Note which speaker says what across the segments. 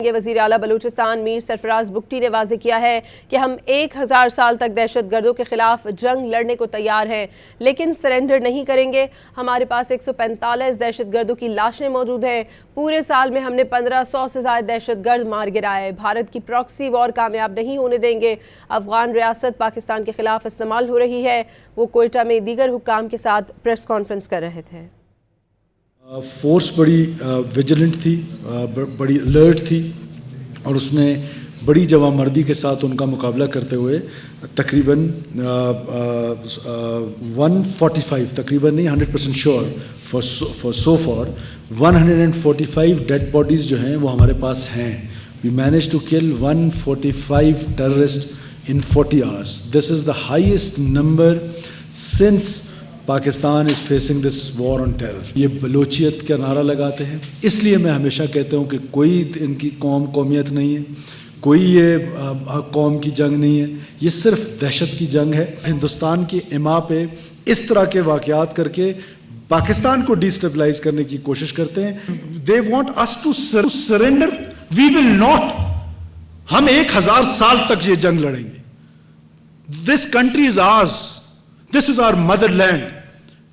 Speaker 1: وزیر اعلیٰ بلوچستان میر سرفراز بگٹی نے واضح کیا ہے کہ ہم 1000 سال تک دہشت گردوں کے خلاف جنگ لڑنے کو تیار ہیں لیکن سرنڈر نہیں کریں گے۔ ہمارے پاس 145 دہشت گردوں کی لاشیں موجود ہیں۔ پورے سال میں ہم نے 1500 سے زائد دہشت گرد مار گرائے۔ بھارت کی پراکسی وار کامیاب نہیں ہونے دیں گے۔ افغان ریاست پاکستان کے خلاف استعمال ہو رہی ہے۔ وہ کوئٹہ میں دیگر حکام کے ساتھ پریس کانفرنس کر رہے تھے۔
Speaker 2: فورس بڑی ویجیلنٹ تھی، بڑی الرٹ تھی، اور اس نے بڑی جواں مردی کے ساتھ ان کا مقابلہ کرتے ہوئے تقریباً 145 تقریباً نہیں 100% شیور فار 145 ڈیڈ باڈیز جو ہیں وہ ہمارے پاس ہیں۔ وی مینیج ٹو کل 145 terrorist in 40 hours. This is the highest number since Pakistan is facing this war on terror. یہ بلوچیت کا نعرہ لگاتے ہیں، اس لیے میں ہمیشہ کہتا ہوں کہ کوئی ان کی قومیت نہیں ہے، کوئی یہ قوم کی جنگ نہیں ہے، یہ صرف دہشت کی جنگ ہے۔ ہندوستان کی اما پہ اس طرح کے واقعات کر کے پاکستان کو ڈیسٹیبلائز کرنے کی کوشش کرتے ہیں۔ They want us to surrender. We will not. ہم 1000 سال تک یہ جنگ لڑیں گے۔ This country is ours. This is our motherland.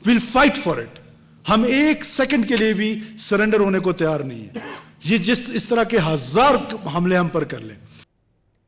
Speaker 2: We'll fight for it. ہم ایک سیکنڈ کے لیے بھی سرنڈر ہونے کو تیار نہیں ہیں۔ یہ اس طرح کے 1000 حملے ہم پر کر لیں۔